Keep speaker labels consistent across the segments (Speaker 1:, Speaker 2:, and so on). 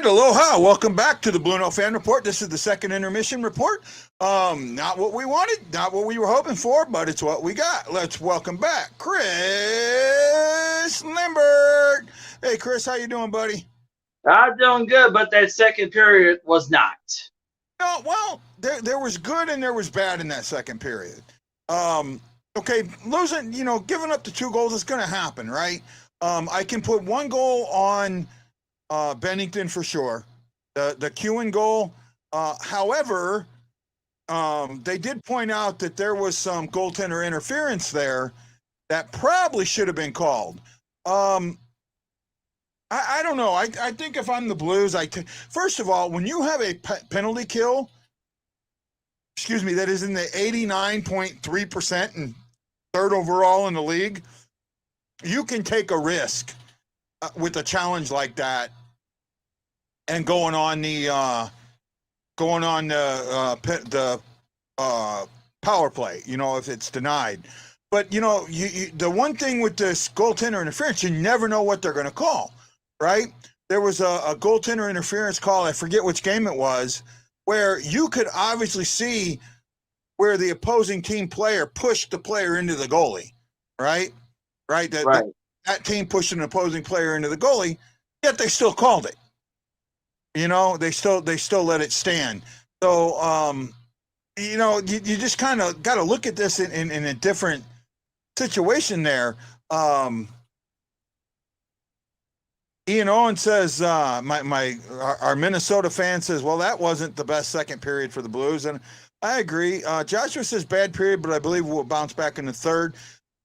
Speaker 1: aloha. Welcome back to the BlueNote Fan Report. This is the second intermission report. Not what we wanted, not what we were hoping for, but it's what we got. Let's welcome back Chris Lambert. Hey, Chris, how you doing, buddy?
Speaker 2: I'm doing good, but that second period was not.
Speaker 1: No, well, there was good and there was bad in that second period. Okay, losing, giving up the 2 goals is going to happen, right? I can put 1 goal on Bennington for sure. The Kewen goal. However, they did point out that there was some goaltender interference there that probably should have been called. I don't know. I think if I'm the Blues, first of all, when you have a penalty kill, that is in the 89.3% and 3rd overall in the league, you can take a risk with a challenge like that and going on the power play, if it's denied. But the one thing with this goaltender interference, you never know what they're going to call, right? There was a goaltender interference call, I forget which game it was, where you could obviously see where the opposing team player pushed the player into the goalie, right? Right. That team pushed an opposing player into the goalie, yet they still called it. They still let it stand. So, you just kind of got to look at this in a different situation there. Ian Owen says, our Minnesota fan says, well, that wasn't the best second period for the Blues. And I agree. Joshua says bad period, but I believe we'll bounce back in the third.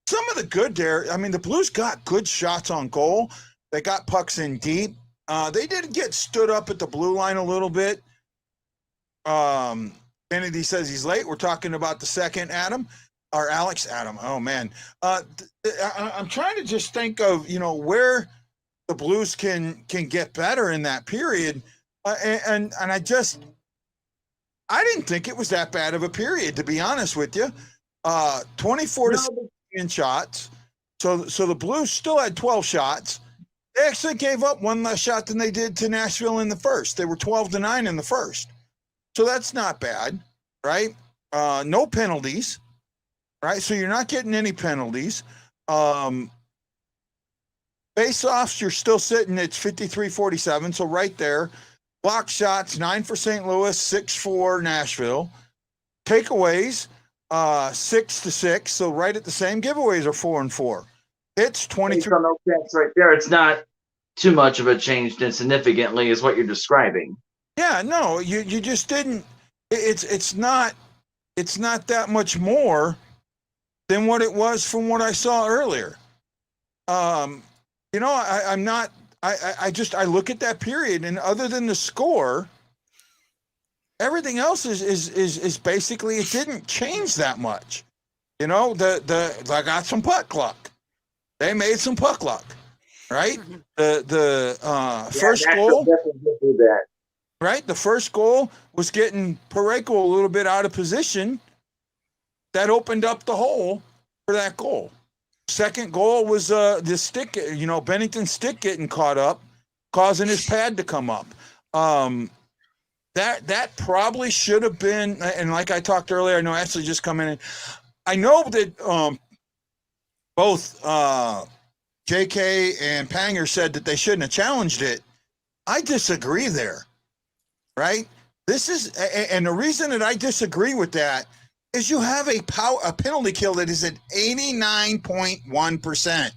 Speaker 1: Some of the good there, the Blues got good shots on goal. They got pucks in deep. They did get stood up at the blue line a little bit. Kennedy says he's late. We're talking about the second Adam. Oh, man. I'm trying to just think of, where the Blues can get better in that period. And I didn't think it was that bad of a period, to be honest with you. 24 to 16 shots. So the Blues still had 12 shots. They actually gave up 1 less shot than they did to Nashville in the first. They were 12-9 in the first. So that's not bad, right? No penalties, right? So you're not getting any penalties. Face-offs, you're still sitting at 53-47, so right there. Block shots, 9 for St. Louis, 6 for Nashville. Takeaways, 6-6, so right at the same. Giveaways are 4-4. Hits 23.
Speaker 2: No chance right there. It's not too much of a change significantly, is what you're describing.
Speaker 1: Yeah, no, you just didn't. It's not that much more than what it was from what I saw earlier. I'm not. I look at that period, and other than the score, everything else is basically, it didn't change that much. I got some puck luck. They made some puck luck, right? The first goal, right? The first goal was getting Parayko a little bit out of position. That opened up the hole for that goal. Second goal was the stick, Bennington's stick getting caught up, causing his pad to come up. That probably should have been, and like I talked earlier, I know Ashley just come in. I know that both JK and Panger said that they shouldn't have challenged it. I disagree there, right? And the reason that I disagree with that is you have a penalty kill that is at 89.1%.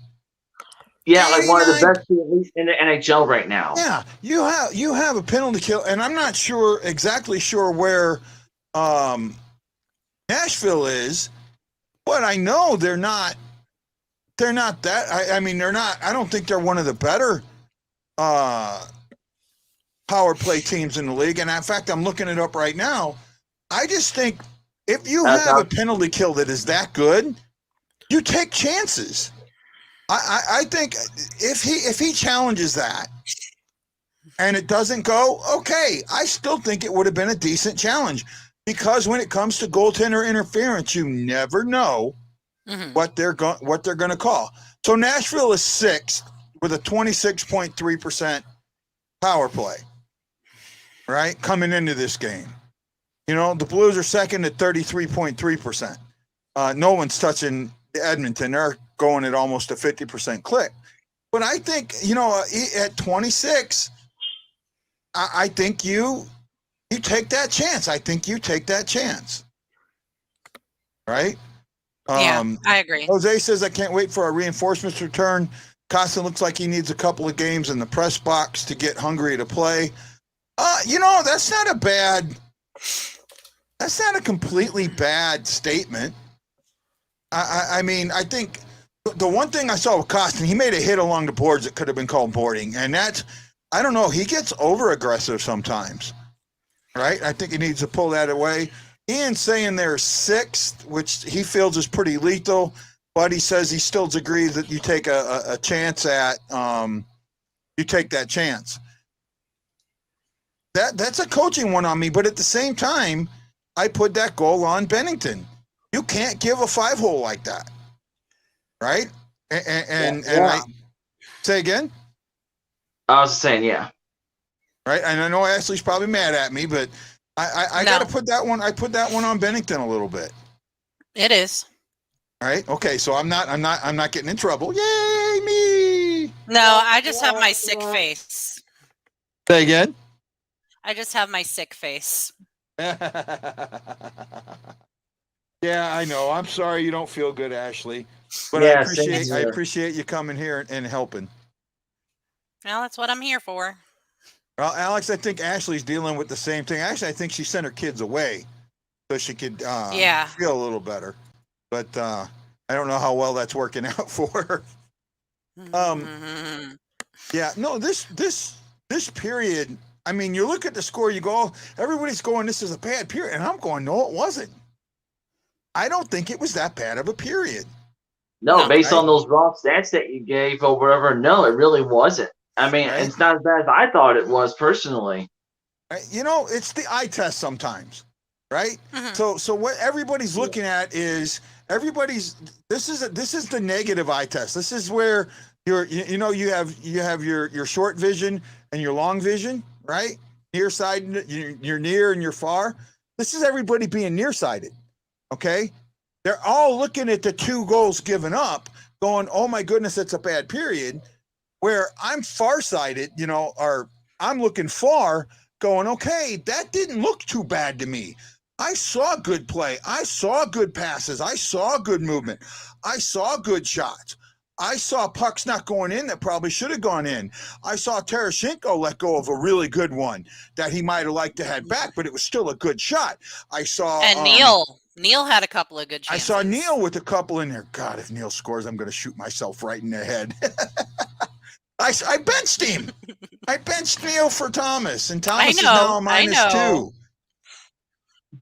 Speaker 2: Yeah, like one of the best teams in the NHL right now.
Speaker 1: Yeah, you have a penalty kill, and I'm not exactly sure where Nashville is, but I know they're not that. They're not. I don't think they're one of the better power play teams in the league. And in fact, I'm looking it up right now. I just think if you have a penalty kill that is that good, you take chances. I think if he challenges that and it doesn't go, okay, I still think it would have been a decent challenge, because when it comes to goaltender interference, you never know what they're going to call. So Nashville is 6th with a 26.3% power play. right? Coming into this game. The Blues are second at 33.3%. No one's touching Edmonton. They're going at almost a 50% clip. But I think, at 26, I think you take that chance. I think you take that chance. Right?
Speaker 3: Yeah, I agree.
Speaker 1: Jose says, I can't wait for our reinforcements to return. Costin looks like he needs a couple of games in the press box to get hungry to play. That's not a completely bad statement. I mean, I think the one thing I saw with Costin, he made a hit along the boards that could have been called boarding. And that's, I don't know, he gets over aggressive sometimes, right? I think he needs to pull that away. Ian's saying they're sixth, which he feels is pretty lethal, but he says he still agrees that you take a chance at, you take that chance. That's a coaching one on me, but at the same time, I put that goal on Bennington. You can't give a 5-hole like that, right? And I say again.
Speaker 2: I was saying, yeah.
Speaker 1: Right, and I know Ashley's probably mad at me, but I got to put that one. I put that one on Bennington a little bit.
Speaker 3: It is.
Speaker 1: All right. Okay. So I'm not getting in trouble. Yay me!
Speaker 3: No, I just have my sick face.
Speaker 1: Say again.
Speaker 3: I just have my sick face.
Speaker 1: Yeah, I know. I'm sorry you don't feel good, Ashley, but
Speaker 2: Yeah,
Speaker 1: I appreciate you coming here and helping.
Speaker 3: Well, that's what I'm here for.
Speaker 1: Well, Alex, I think Ashley's dealing with the same thing. Actually, I think she sent her kids away so she could feel a little better. But I don't know how well that's working out for her. Yeah, no, this period, I mean, you look at the score, you go, everybody's going, this is a bad period. And I'm going, no, it wasn't. I don't think it was that bad of a period.
Speaker 2: No, based on those raw stats that you gave or whatever, no, it really wasn't. I mean, it's not as bad as I thought it was personally.
Speaker 1: It's the eye test sometimes, right? Mm-hmm. So what everybody's looking at is this is the negative eye test. This is where you have your short vision and your long vision, right? Nearsighted, you're near and you're far. This is everybody being nearsighted. Okay, they're all looking at the 2 goals given up, going, "Oh my goodness, it's a bad period." Where I'm farsighted, or I'm looking far, going, "Okay, that didn't look too bad to me. I saw good play. I saw good passes. I saw good movement. I saw good shots. I saw pucks not going in that probably should have gone in. I saw Tarasenko let go of a really good one that he might have liked to head back, but it was still a good shot. I saw
Speaker 3: and Neil had a couple of good chances.
Speaker 1: I saw Neil with a couple in there. God, if Neil scores, I'm going to shoot myself right in the head. I benched him. I benched Neil for Thomas, and Thomas is now a -2.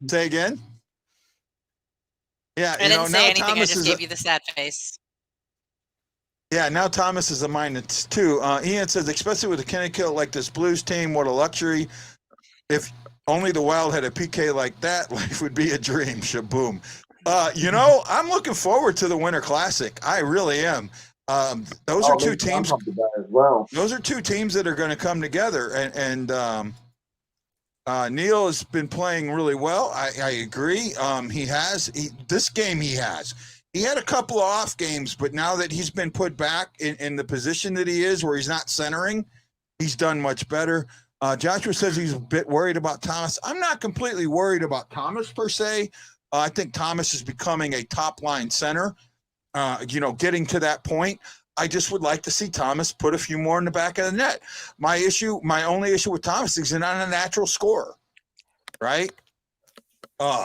Speaker 1: Say again. Yeah,
Speaker 3: I didn't say anything.
Speaker 1: Thomas
Speaker 3: I just gave you the sad face.
Speaker 1: Yeah, now Thomas is a -2. Ian says, especially with a Connecticut like this Blues team, what a luxury. If only the Wild had a PK like that, life would be a dream. Shaboom. I'm looking forward to the Winter Classic. I really am. Those are two teams.
Speaker 2: As well.
Speaker 1: Those are 2 teams that are going to come together, and Neil has been playing really well. I agree. He had a couple of off games, but now that he's been put back in the position that he is, where he's not centering, he's done much better. Joshua says he's a bit worried about Thomas. I'm not completely worried about Thomas per se. I think Thomas is becoming a top line center. Getting to that point, I just would like to see Thomas put a few more in the back of the net. My only issue with Thomas is he's not a natural scorer, right?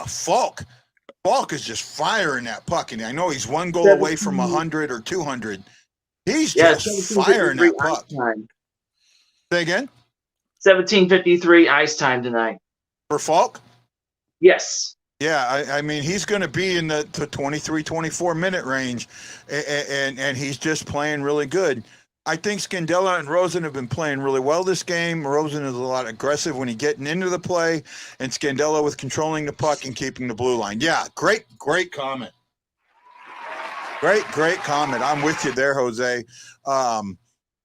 Speaker 1: Falk is just firing that puck, and I know he's 1 goal away from 100 or 200. He's just firing that puck. Say again?
Speaker 2: 17:53 ice time tonight.
Speaker 1: For Falk?
Speaker 2: Yes.
Speaker 1: Yeah, I mean, he's going to be in the 23, 24-minute range, and he's just playing really good. I think Scandella and Rosen have been playing really well this game. Rosen is a lot aggressive when he's getting into the play, and Scandella with controlling the puck and keeping the blue line. Yeah, great comment. Great comment. I'm with you there, Jose.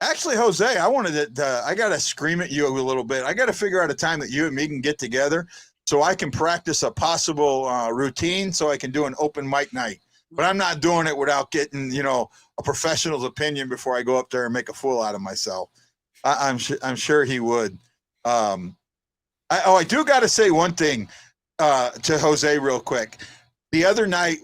Speaker 1: Actually, Jose, I wanted to. I got to scream at you a little bit. I got to figure out a time that you and me can get together so I can practice a possible routine so I can do an open mic night. But I'm not doing it without getting, a professional's opinion before I go up there and make a fool out of myself. I'm sure he would. I do got to say one thing to Jose real quick. The other night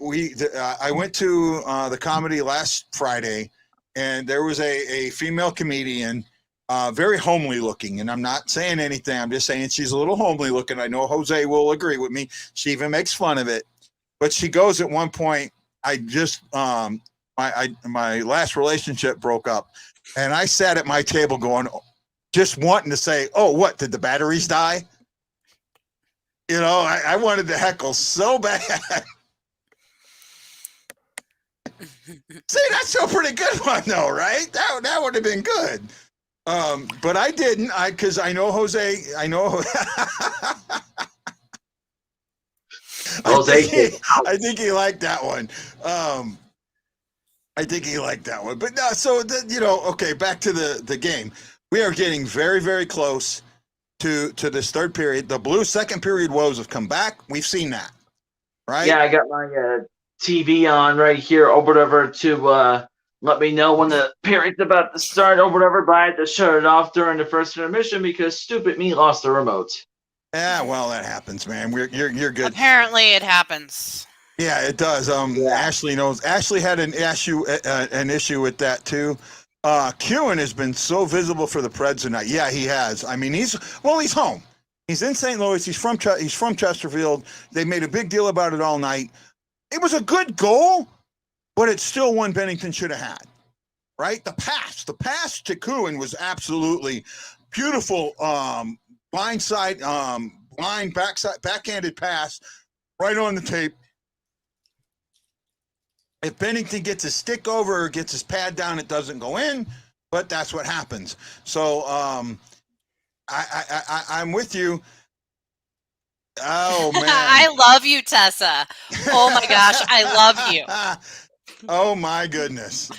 Speaker 1: I went to the comedy last Friday, and there was a female comedian, very homely looking. And I'm not saying anything. I'm just saying she's a little homely looking. I know Jose will agree with me. She even makes fun of it. But she goes at one point, I just my last relationship broke up, and I sat at my table going, just wanting to say, "Oh, what did the batteries die?" I wanted to heckle so bad. See, that's still pretty good one though, right? That would have been good. But I didn't. Because I know Jose. I know. I think he liked that one. I think he liked that one. But no, so okay, back to the game. We are getting very, very close to this third period. The Blues second period woes have come back. We've seen that, right?
Speaker 2: Yeah, I got my TV on right here or whatever to let me know when the period's about to start or whatever, but I had to shut it off during the first intermission because stupid me lost the remote.
Speaker 1: Yeah, well, that happens, man. You're good.
Speaker 3: Apparently, it happens.
Speaker 1: Yeah, it does. Ashley knows. Ashley had an issue with that too. Kewen has been so visible for the Preds tonight. Yeah, he has. I mean, he's home. He's in St. Louis. He's from Chesterfield. They made a big deal about it all night. It was a good goal, but it's still one Bennington should have had. Right? The pass to Kewen was absolutely beautiful. Backhanded pass right on the tape. If Bennington gets his stick over or gets his pad down, it doesn't go in, but that's what happens. So I'm with you. Oh man.
Speaker 3: I love you, Tessa. Oh my gosh, I love you.
Speaker 1: Oh my goodness.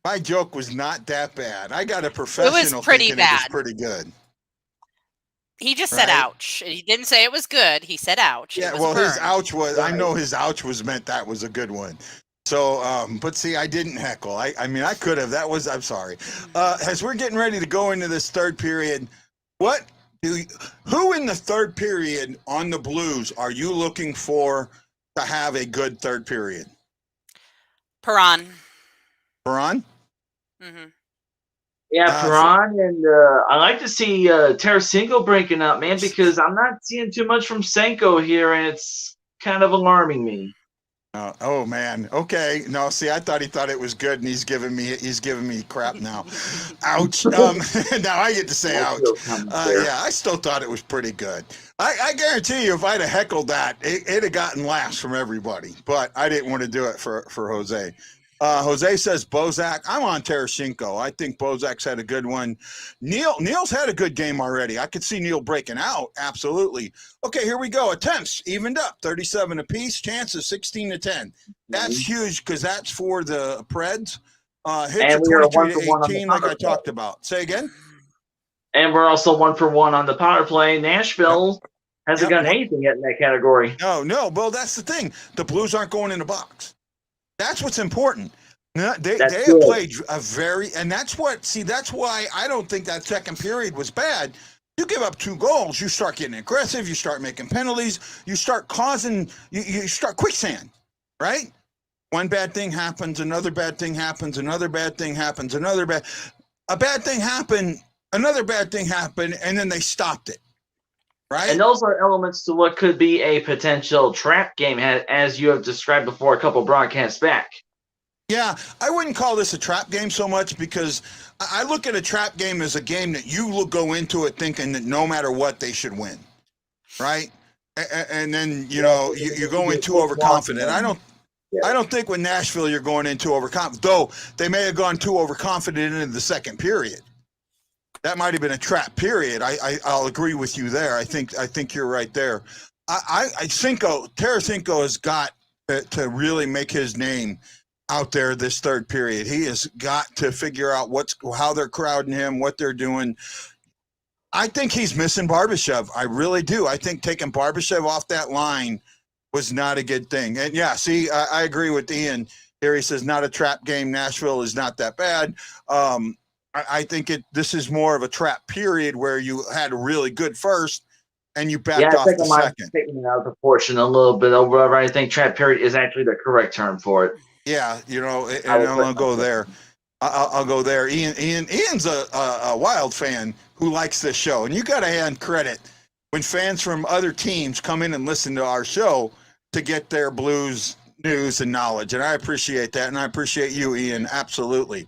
Speaker 1: My joke was not that bad. I got a professional.
Speaker 3: It was pretty
Speaker 1: thinking
Speaker 3: bad.
Speaker 1: It was pretty good.
Speaker 3: He just said ouch. He didn't say it was good. He said ouch.
Speaker 1: Yeah, well, his ouch was, I know his ouch was meant that was a good one. So, but see, I didn't heckle. I mean, I could have. I'm sorry. As we're getting ready to go into this third period, who in the third period on the Blues are you looking for to have a good third period?
Speaker 3: Perron.
Speaker 1: Perron?
Speaker 3: Mm-hmm.
Speaker 2: Yeah, Perron, and I like to see Tarasenko breaking up, man, because I'm not seeing too much from Senko here, and it's kind of alarming me.
Speaker 1: Oh man. Okay. No, see, I thought he thought it was good, and he's giving me crap now. Ouch. Now I get to say ouch. Yeah, I still thought it was pretty good. I guarantee you, if I'd have heckled that, it'd have gotten laughs from everybody. But I didn't want to do it for Jose. Jose says Bozak. I'm on Tarasenko. I think Bozak's had a good one. Neil's had a good game already. I could see Neil breaking out. Absolutely. Okay, here we go. Attempts evened up, 37 apiece. Chances 16-10. That's huge because that's for the Preds. Hits
Speaker 2: and
Speaker 1: are 23-18, like I talked about. Say again.
Speaker 2: And we're also 1-for-1 on the power play. Nashville hasn't gotten anything yet in that category.
Speaker 1: No. Well, that's the thing. The Blues aren't going in the box. That's what's important. They have played and that's why I don't think that second period was bad. You give up 2 goals, you start getting aggressive, you start making penalties, you start causing, you start quicksand, right? One bad thing happens, another bad thing happens, another bad thing happens, a bad thing happened, another bad thing happened, and then they stopped it. Right.
Speaker 2: And those are elements to what could be a potential trap game, as you have described before a couple broadcasts back.
Speaker 1: Yeah, I wouldn't call this a trap game so much because I look at a trap game as a game that you will go into it thinking that no matter what, they should win. Right? And then, you go in too overconfident. I don't think with Nashville you're going in too overconfident, though they may have gone too overconfident into the second period. That might have been a trap period. I'll agree with you there. I think you're right there. Tarasenko has got to really make his name out there this third period. He has got to figure out how they're crowding him, what they're doing. I think he's missing Barbashev. I really do. I think taking Barbashev off that line was not a good thing. And yeah, see, I agree with Ian here. He says not a trap game. Nashville is not that bad. I think this is more of a trap period where you had a really good first and you backed off the second.
Speaker 2: Taking it out of proportion a little bit or whatever. I think trap period is actually the correct term for it.
Speaker 1: Yeah, and I'll go there. I'll go there. Ian's a Wild fan who likes this show, and you got to hand credit when fans from other teams come in and listen to our show to get their Blues news and knowledge, and I appreciate that, and I appreciate you, Ian, absolutely.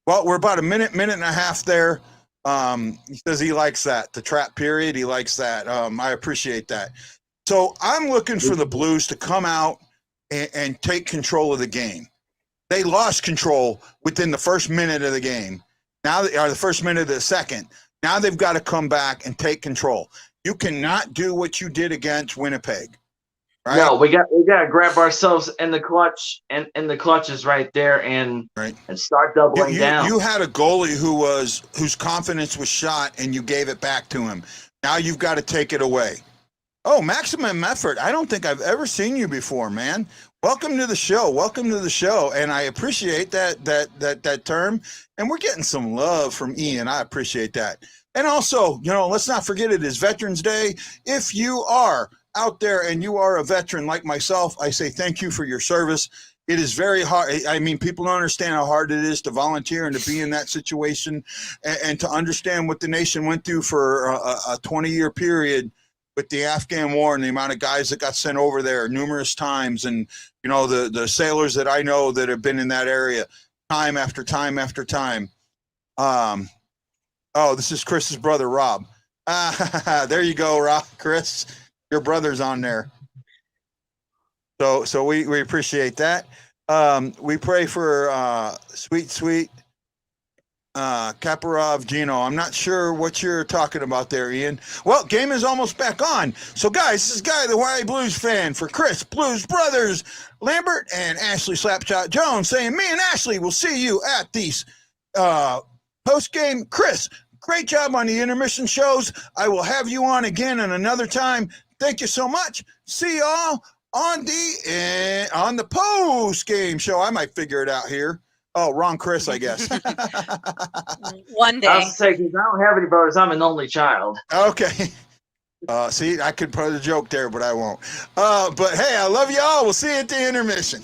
Speaker 1: Well, we're about a minute and a half there. He says he likes that, the trap period. He likes that. I appreciate that. So I'm looking for the Blues to come out and take control of the game. They lost control within the first minute of the game. Now, or the first minute of the second. Now they've got to come back and take control. You cannot do what you did against Winnipeg. Right? No,
Speaker 2: we got to grab ourselves in the clutch and the clutches right there and start doubling down.
Speaker 1: You had a goalie whose confidence was shot and you gave it back to him. Now you've got to take it away. Oh, maximum effort. I don't think I've ever seen you before, man. Welcome to the show. Welcome to the show. And I appreciate that term. And we're getting some love from Ian. I appreciate that. And also, let's not forget it is Veterans Day. If you are out there and you are a veteran like myself, I say thank you for your service. It is very hard. I mean, people don't understand how hard it is to volunteer and to be in that situation and to understand what the nation went through for a 20-year period with the Afghan war and the amount of guys that got sent over there numerous times. And, the sailors that I know that have been in that area time after time after time. This is Chris's brother, Rob. There you go, Rob. Chris, your brother's on there. So we appreciate that. We pray for sweet Kaparov Gino. I'm not sure what you're talking about there, Ian. Well, game is almost back on. So, guys, this is Guy, the Hawaii Blues fan, for Chris, Blues Brothers, Lambert, and Ashley Slapshot Jones, saying me and Ashley will see you at these post-game. Chris, great job on the intermission shows. I will have you on again at another time. Thank you so much. See y'all on the post-game show. I might figure it out here. Oh, wrong Chris, I guess.
Speaker 3: One day.
Speaker 2: I was saying, because I don't have any brothers. I'm an only child.
Speaker 1: Okay. See, I could put a joke there, but I won't. But, hey, I love you all. We'll see you at the intermission.